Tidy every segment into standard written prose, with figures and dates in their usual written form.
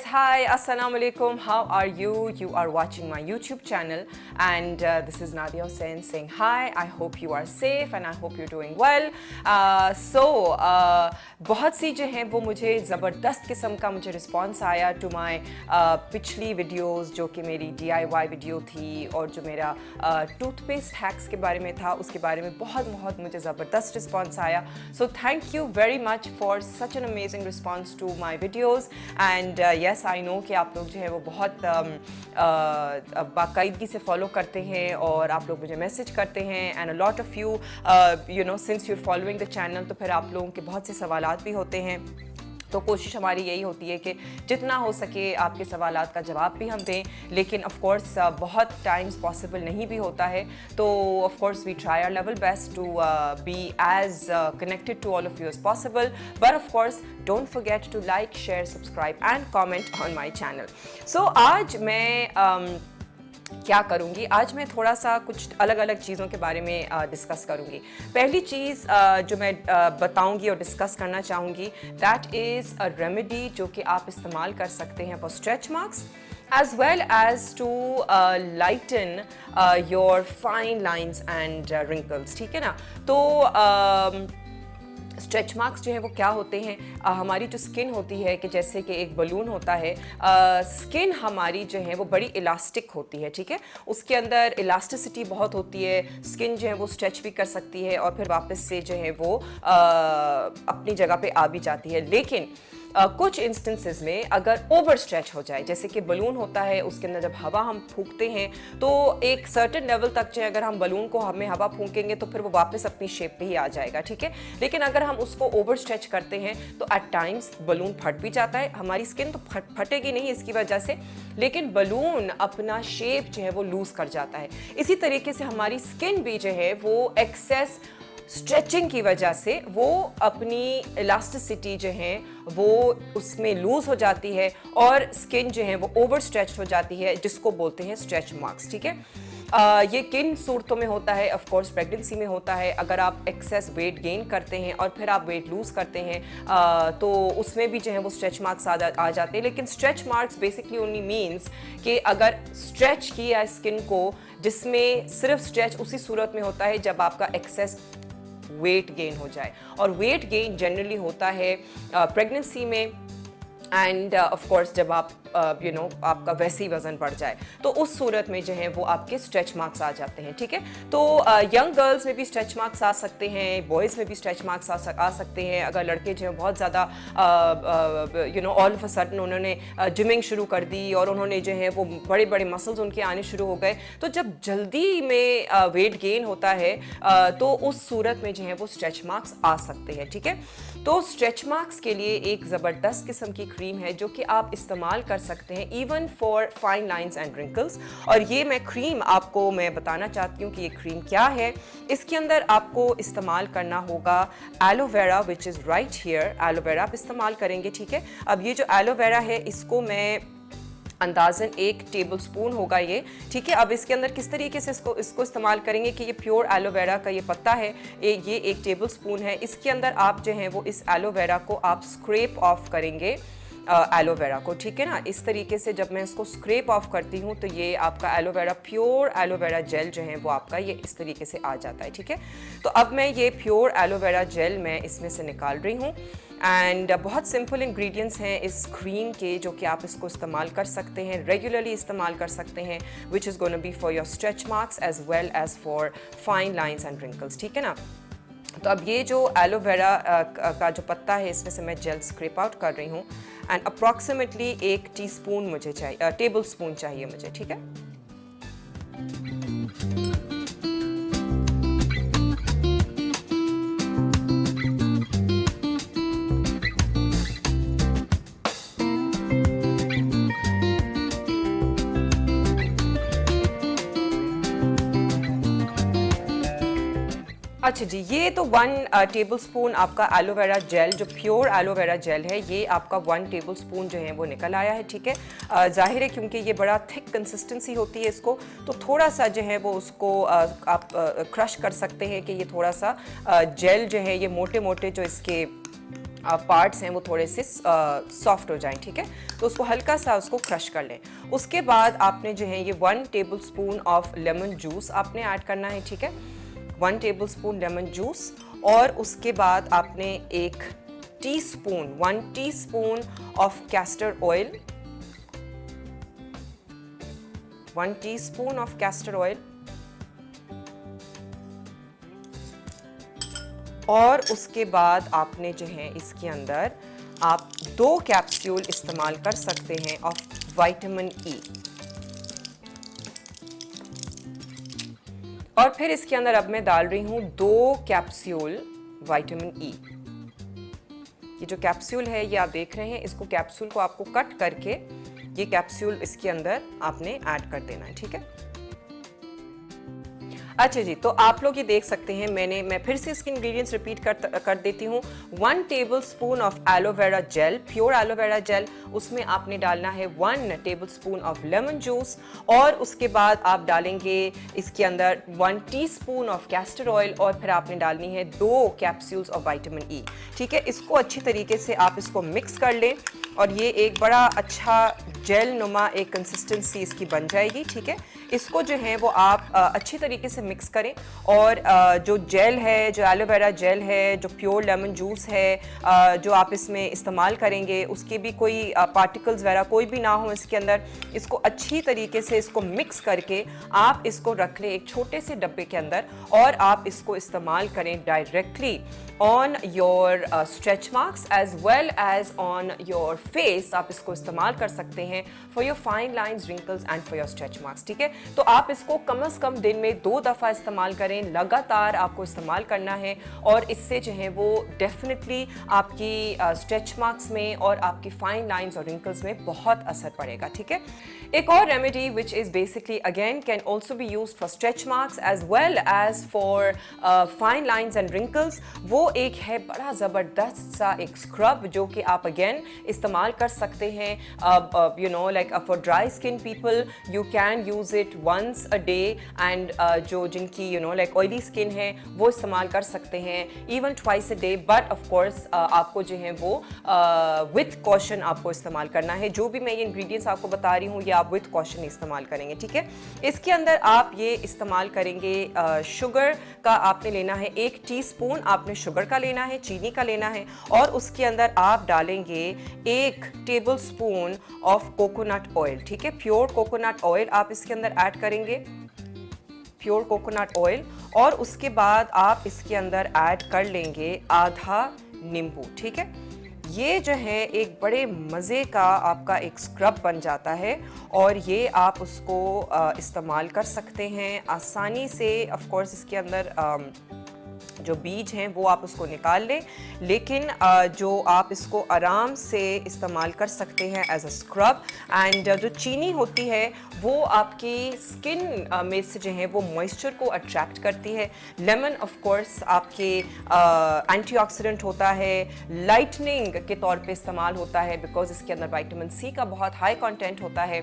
hi, assalamu alaikum. How are you? You are watching my YouTube channel and this is Nadia Hussain saying hi. I hope you are safe and I hope you're doing well. बहुत सी जो हैं वो मुझे ज़बरदस्त किस्म का मुझे response आया टू माई पिछली वीडियोस जो कि मेरी DIY वीडियो थी और जो मेरा टूथपेस्ट हैक्स के बारे में था उसके बारे में बहुत मुझे ज़बरदस्त रिस्पॉन्स आया. So thank you very much for such an amazing response to my videos and yes I know कि आप लोग जो है वो बहुत बाकायदगी से फॉलो करते हैं और आप लोग मुझे मैसेज करते हैं and a lot of you you know since your following the channel तो फिर आप लोगों के बहुत से सवालात भी होते हैं. तो कोशिश हमारी यही होती है कि जितना हो सके आपके सवालात का जवाब भी हम दें, लेकिन ऑफ कोर्स बहुत टाइम्स पॉसिबल नहीं भी होता है. तो of course we try our level best to be as connected to all of you as possible, but of course don't forget to like, share, subscribe and comment on my channel. So आज मैं क्या करूँगी, आज मैं थोड़ा सा कुछ अलग अलग चीज़ों के बारे में डिस्कस करूँगी. पहली चीज़ जो मैं बताऊँगी और डिस्कस करना चाहूँगी दैट इज़ अ रेमेडी जो कि आप इस्तेमाल कर सकते हैं for stretch marks as well as to lighten your fine lines and wrinkles. ठीक है ना. तो स्ट्रेच मार्क्स जो है वो क्या होते हैं, हमारी जो स्किन होती है कि जैसे कि एक बलून होता है, स्किन हमारी जो है वो बड़ी इलास्टिक होती है. ठीक है, उसके अंदर इलास्टिसिटी बहुत होती है. स्किन जो है वो स्ट्रेच भी कर सकती है और फिर वापस से जो है वो अपनी जगह पे आ भी जाती है. लेकिन कुछ इंस्टेंसेस में अगर ओवर स्ट्रेच हो जाए, जैसे कि बलून होता है उसके अंदर जब हवा हम फूंकते हैं तो एक सर्टेन लेवल तक जो अगर हम बलून को हमें हवा फूंकेंगे तो फिर वो वापस अपनी शेप पे ही आ जाएगा. ठीक है, लेकिन अगर हम उसको ओवर स्ट्रेच करते हैं तो एट टाइम्स बलून फट भी जाता है. हमारी स्किन तो फटेगी नहीं इसकी वजह से, लेकिन बलून अपना शेप जो है वो लूज कर जाता है. इसी तरीके से हमारी स्किन भी जो है वो एक्सेस स्ट्रेचिंग की वजह से वो अपनी इलास्टिसिटी जो है वो उसमें लूज हो जाती है और स्किन जो है वो ओवर स्ट्रेच हो जाती है, जिसको बोलते हैं स्ट्रेच मार्क्स. ठीक है, ये किन सूरतों में होता है, ऑफ कोर्स प्रेगनेंसी में होता है. अगर आप एक्सेस वेट गेन करते हैं और फिर आप वेट लूज करते हैं तो उसमें भी जो है वो स्ट्रेच मार्क्स आ जाते हैं. लेकिन stretch marks basically only means कि अगर स्ट्रेच किया स्किन को, जिसमें सिर्फ स्ट्रेच उसी सूरत में होता है जब आपका एक्सेस वेट गेन हो जाए, और वेट गेन जनरली होता है प्रेगनेंसी में एंड ऑफ कोर्स जब आप यू नो आपका वैसे ही वज़न बढ़ जाए तो उस सूरत में जो है वो आपके स्ट्रेच मार्क्स आ जाते हैं. ठीक है, तो यंग गर्ल्स में भी स्ट्रेच मार्क्स आ सकते हैं, बॉयज़ में भी स्ट्रेच मार्क्स आ सकते हैं. अगर लड़के जो हैं बहुत ज़्यादा you know all of a sudden उन्होंने जिमिंग शुरू कर दी और उन्होंने जो है वो बड़े मसल्स उनके आने शुरू हो गए, तो जब जल्दी में वेट गेन होता है तो उस सूरत में जो है वो स्ट्रेच मार्क्स आ सकते हैं. ठीक है, तो स्ट्रेच मार्क्स के लिए एक ज़बरदस्त किस्म की क्रीम है जो कि आप इस्तेमाल कर सकते हैं even for fine lines and wrinkles. और ये मैं क्रीम आपको मैं बताना चाहती हूँ कि ये क्रीम क्या है. इसके अंदर आपको इस्तेमाल करना होगा aloe vera which is right here. Aloe vera आप इस्तेमाल करेंगे. ठीक है, अब ये जो एलोवेरा है इसको मैं अंदाज़न 1 टेबल स्पून होगा ये. ठीक है, अब इसके अंदर किस तरीके से इसको इस्तेमाल करेंगे कि ये प्योर एलोवेरा का ये पत्ता है, ये 1 टेबल स्पून है. इसके अंदर आप जो है वो इस एलोवेरा को आप स्क्रैप ऑफ करेंगे एलोवेरा को. ठीक है ना, इस तरीके से जब मैं इसको स्क्रैप ऑफ करती हूँ तो ये आपका एलोवेरा प्योर एलोवेरा जेल जो है वो आपका ये इस तरीके से आ जाता है. ठीक है, तो अब मैं ये प्योर एलोवेरा जेल मैं इसमें से निकाल रही हूँ एंड बहुत सिंपल इंग्रेडिएंट्स हैं इस क्रीम के जो कि आप इसको इस्तेमाल कर सकते हैं, रेगुलरली इस्तेमाल कर सकते हैं, which is gonna be for your stretch marks as well as for fine lines and wrinkles. ठीक है ना, तो अब ये जो एलोवेरा का जो पत्ता है इसमें से मैं जेल स्क्रैप आउट कर रही हूँ एंड अप्रॉक्सीमेटली 1 टीस्पून मुझे चाहिए, टेबल स्पून चाहिए मुझे. ठीक है, अच्छा जी, ये तो 1 टेबल स्पून आपका एलोवेरा जेल जो प्योर एलोवेरा जेल है ये आपका 1 टेबल स्पून जो है वो निकल आया है. ठीक है, जाहिर है क्योंकि ये बड़ा थिक कंसिस्टेंसी होती है इसको, तो थोड़ा सा जो है वो उसको आप क्रश कर सकते हैं कि ये थोड़ा सा जेल जो है ये मोटे मोटे जो इसके पार्ट्स हैं वो थोड़े से सॉफ्ट हो जाएं, ठीक है। तो उसको हल्का सा उसको क्रश कर लें। उसके बाद आपने जो है ये 1 टेबलस्पून ऑफ लेमन जूस आपने ऐड करना है, ठीक है, 1 टेबलस्पून लेमन जूस। और उसके बाद आपने 1 teaspoon of castor oil, 1 teaspoon of castor oil. और उसके बाद आपने जो है इसके अंदर आप 2 कैप्सूल इस्तेमाल कर सकते हैं ऑफ विटामिन ई। और फिर इसके अंदर अब मैं डाल रही हूँ 2 कैप्सूल विटामिन ई। ये जो कैप्सूल है ये आप देख रहे हैं, इसको कैप्सूल को आपको कट करके ये कैप्सूल इसके अंदर आपने ऐड कर देना है, ठीक है। अच्छा जी, तो आप लोग ये देख सकते हैं, मैं फिर से इसके इंग्रेडिएंट्स रिपीट कर देती हूँ। 1 tablespoon of aloe vera gel, pure aloe vera gel, उसमें आपने डालना है 1 टेबलस्पून ऑफ लेमन जूस। और उसके बाद आप डालेंगे इसके अंदर 1 टीस्पून ऑफ कैस्टर ऑयल। और फिर आपने डालनी है 2 कैप्सूल्स ऑफ विटामिन ई, ठीक है। इसको अच्छी तरीके से आप इसको मिक्स कर लें और ये एक बड़ा अच्छा जेल नुमा एक कंसिस्टेंसी इसकी बन जाएगी, ठीक है। इसको जो है वो आप अच्छी तरीके से मिक्स करें। और जो जेल है, जो एलोवेरा जेल है, जो प्योर लेमन जूस है, जो आप इसमें इस्तेमाल करेंगे उसके भी कोई पार्टिकल्स वगैरह कोई भी ना हो इसके अंदर। इसको अच्छी तरीके से इसको मिक्स करके आप इसको रख लें एक छोटे से डब्बे के अंदर और आप इसको इस्तेमाल करें directly on your stretch marks as well as on your face. आप इसको इस्तेमाल कर सकते हैं for your fine lines, wrinkles and for your stretch marks, ठीक है। तो आप इसको कम से कम दिन में 2 दफ़ा इस्तेमाल करें, लगातार आपको इस्तेमाल करना है। और इससे जो है वो डेफिनेटली आपकी स्ट्रेच मार्क्स में और आपकी फाइन लाइन्स और रिंकल्स में बहुत असर पड़ेगा, ठीक है। एक और remedy which is basically again can also be use for stretch marks as well as for fine lines and wrinkles. वो एक है बड़ा ज़बरदस्त सा एक स्क्रब जो कि आप अगेन इस्तेमाल कर सकते हैं। You know like for dry skin people you can use it once a day. And जो जिनकी you know like oily skin है वो इस्तेमाल कर सकते हैं even twice a day. But of course आपको जो है वो विथ कॉशन आपको इस्तेमाल करना है। जो भी मैं ये इंग्रेडिएंट्स आपको बता रही हूँ ये आप विथ कॉशन इस्तेमाल करेंगे, ठीक है। इसके अंदर आप ये इस्तेमाल करेंगे शुगर का आपने लेना है 1 टीस्पून आपने शुगर का लेना है, चीनी का लेना है। और उसके अंदर आप डालेंगे 1 टेबलस्पून ऑफ कोकोनट ऑयल, ठीक है। प्योर कोकोनट ऑयल आप इसके अंदर ऐड करेंगे, प्योर कोकोनट ऑयल। और उसके बाद आप इसके अंदर ऐड कर लेंगे आधा नींबू, ठीक है। ये जो है एक बड़े मज़े का आपका एक स्क्रब बन जाता है और ये आप उसको इस्तेमाल कर सकते हैं आसानी से। ऑफ कोर्स इसके अंदर जो बीज हैं वो आप उसको निकाल लें, लेकिन जो आप इसको आराम से इस्तेमाल कर सकते हैं एज अ स्क्रब। एंड जो चीनी होती है वो आपकी स्किन में से जो है वो मॉइस्चर को अट्रैक्ट करती है। लेमन ऑफ कोर्स आपके एंटीऑक्सीडेंट होता है, लाइटनिंग के तौर पे इस्तेमाल होता है बिकॉज इसके अंदर विटामिन सी का बहुत हाई कंटेंट होता है।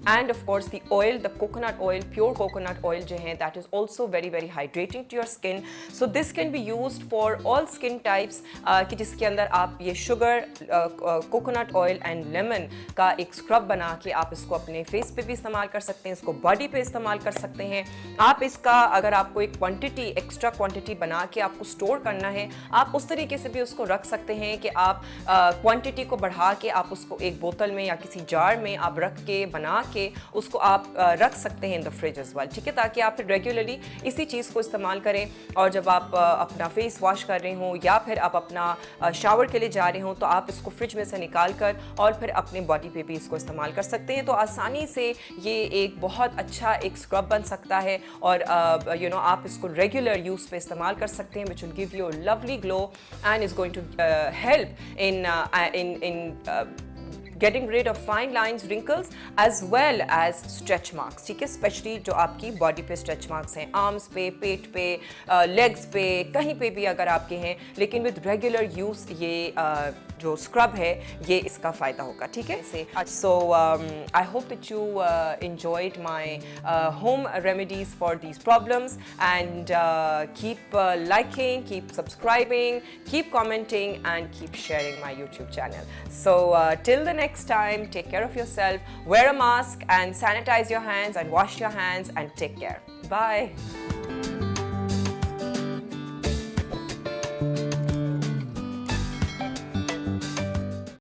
And of course the oil, the coconut oil, pure coconut oil जो है that is also very very hydrating to your skin. So this can be used for all skin types कि जिसके अंदर आप ये sugar, coconut oil and lemon का एक scrub बना के आप इसको अपने फेस पे भी इस्तेमाल कर सकते हैं, इसको बॉडी पे इस्तेमाल कर सकते हैं। आप इसका अगर आपको एक क्वांटिटी, एक्स्ट्रा क्वांटिटी बना के आपको स्टोर करना है, आप उस तरीके से भी उसको रख सकते हैं कि आप क्वांटिटी को बढ़ा के आप उसको एक बोतल में या किसी जार में आप रख के बना के उसको आप रख सकते हैं in the fridge as well, ठीक है। ताकि आप फिर रेगुलरली इसी चीज़ को इस्तेमाल करें और जब आप अपना फेस वॉश कर रहे हों या फिर आप अपना शावर के लिए जा रहे हों तो आप इसको फ्रिज में से निकाल कर और फिर अपने बॉडी पे भी इसको इस्तेमाल कर सकते हैं। तो आसानी से ये एक बहुत अच्छा एक स्क्रब बन सकता है और यू नो आप इसको रेगुलर यूज़ पे इस्तेमाल कर सकते हैं, which will give you lovely glow and is going to help in getting rid of fine lines, wrinkles as well as stretch marks, ठीक है, स्पेशली जो आपकी बॉडी पे स्ट्रेच मार्क्स हैं, आर्म्स पे, पेट पे, लेग्स पे, कहीं पे भी अगर आपके हैं, लेकिन विद रेगुलर यूज ये जो स्क्रब है ये इसका फ़ायदा होगा, ठीक है। So I hope that you enjoyed my home remedies for these problems, and keep liking, keep subscribing, keep commenting, and keep sharing my YouTube channel. So till the next time, take care of yourself, wear a mask and sanitize your hands and wash your hands and take care. Bye.